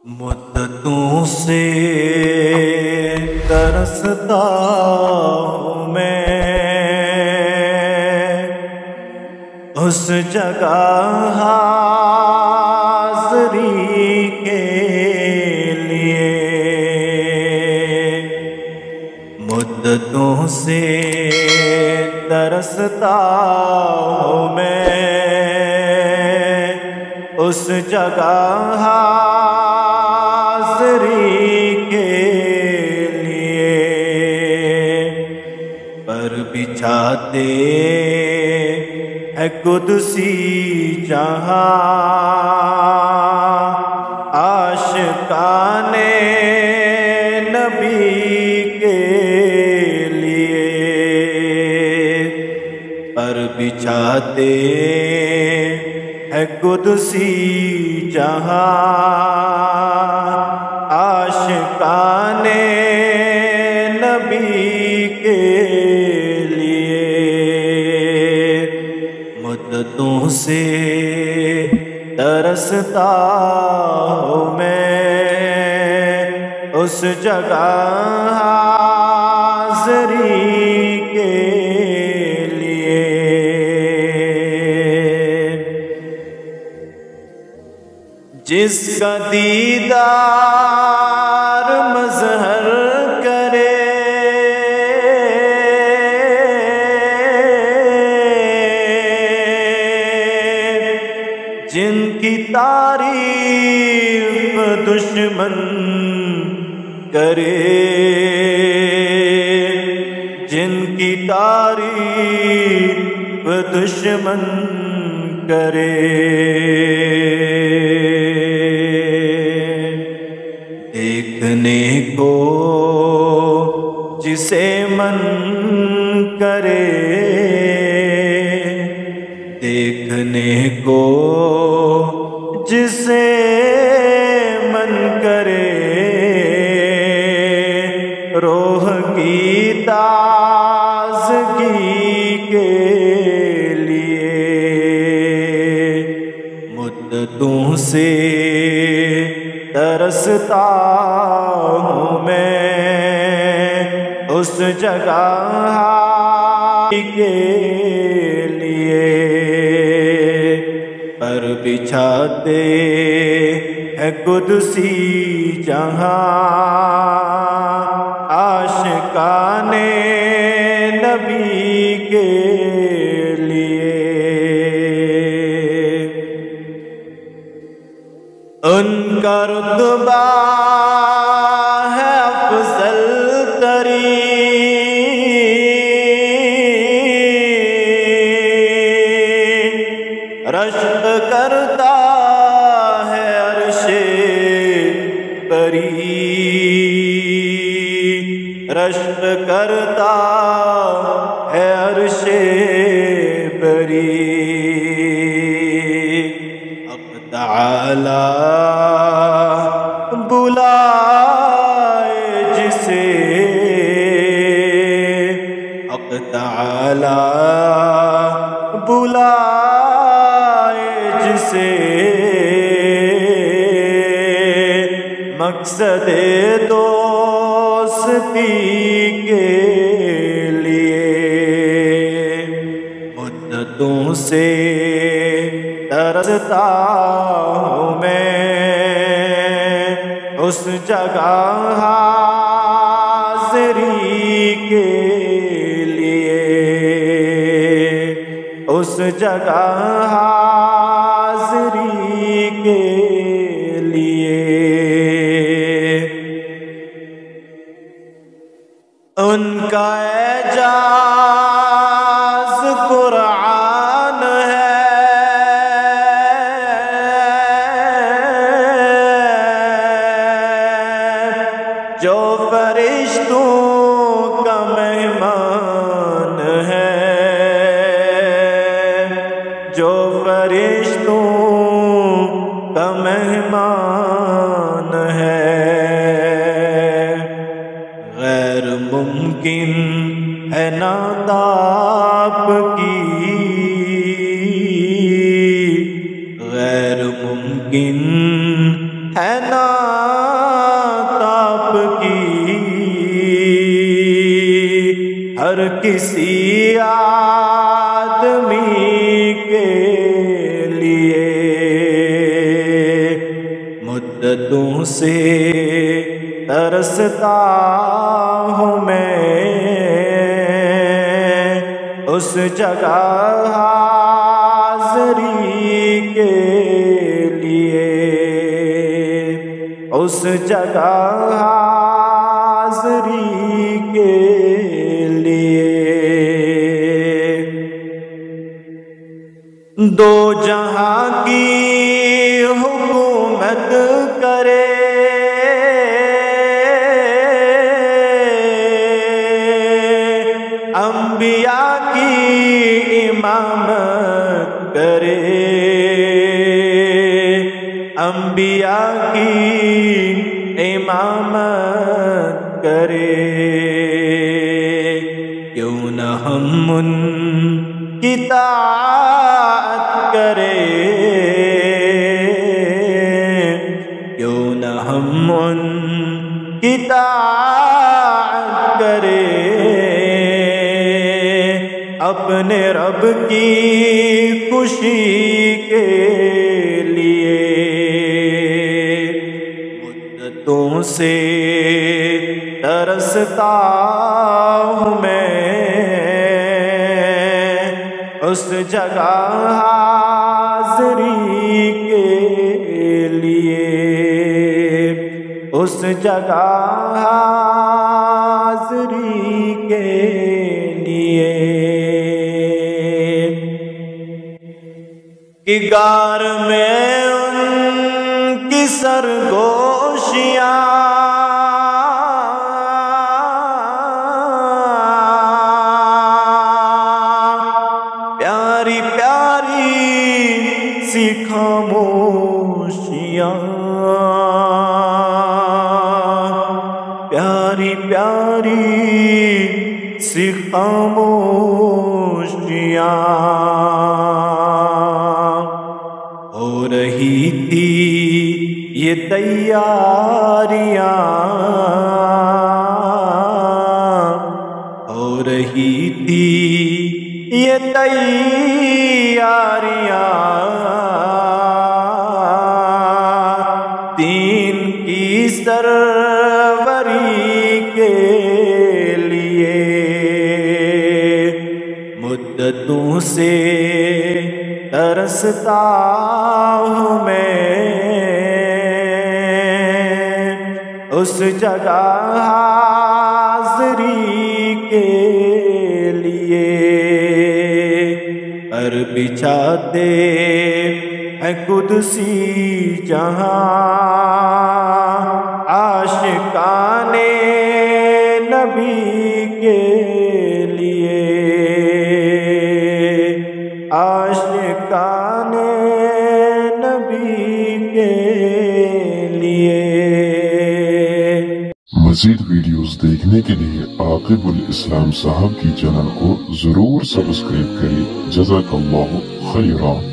مدتوں سے ترستا ہوں میں اس جگہ حاضری کے لیے، مدتوں سے ترستا ہوں میں اس جگہ حاضری کے لیے، پر بچھاتے ہے قدسی جہاں عاشقان نبی کے لیے، پر بچھاتے ہے قدسی جہاں عاشقان نبی کے لیے، مدتوں سے ترستا ہوں میں اس جگہ حاضری کے لیے، جس کا دیدار مظہر کرے، جن کی تعریف دشمن کرے، جن کی تعریف دشمن کرے، دیکھنے کو جسے من کرے، دیکھنے کو جسے من کرے، روح کی تازگی کے لیے، مدتوں سے ترستا ہوں میں اس جگہ کے لیے، پر بچھاتے ہے قدسی جہاں عاشقان نبی کے لیے، ان کا رتبہ ہے افضل ترین، رشک کرتا ہے عرش بری، رشک کرتا ہے عرش بری، حق تعالی بلائے جسے، حق تعالی بلائے جسے، مقصد دوستی کے لیے، مدتوں سے ترستا ہوں میں اس جگہ حاضری کے لیے، اس جگہ حاضری کے لیے، ان کا اعجاز قرآن ہے، جو فرشتوں کا مہمان ہے، جو فرشتوں کا مہمان ہے، غیر ممکن ہے ناداب کی، غیر ممکن ہے ہے نعت آپ کی، ہر کسی آدمی کے لیے مدتوں سے ترستا ہوں میں اس جگہ حاضری کے لیے، اس جگہ حاضری کے لیے۔ دو جہاں کی حکومت کرے انبیاء کی امامت کرے، انبیاء کی امامت کرے، کیوں نہ ہم ان کی اطاعت کرے، کیوں نہ ہم ان کی اطاعت کرے، اپنے رب کی خوشی کے لیے مدتوں سے ترستا ہوں میں اس جگہ حاضری کے لیے، اس جگہ حاضری کے لیے۔ کہ غار میں ان کی سرگوشیاں پیاری پیاری سی خاموشیاں، پیاری پیاری سی خاموشیاں ہو رہی تھی یہ تیاریاں، ہو رہی تھی یہ تیاریاں، دین کی سروری کے لیے مدتوں سے ترستا ہوں میں اس جگہ حاضری کے لیے، پر بچھاتے ہیں قدسی جہاں عاشقان نبی کے لیے، عاشقان نبی کے لیے۔ مزید ویڈیوز دیکھنے کے لیے عاقب الاسلام صاحب کی چینل کو ضرور سبسکرائب کریں۔ جزاک اللہ خیرا۔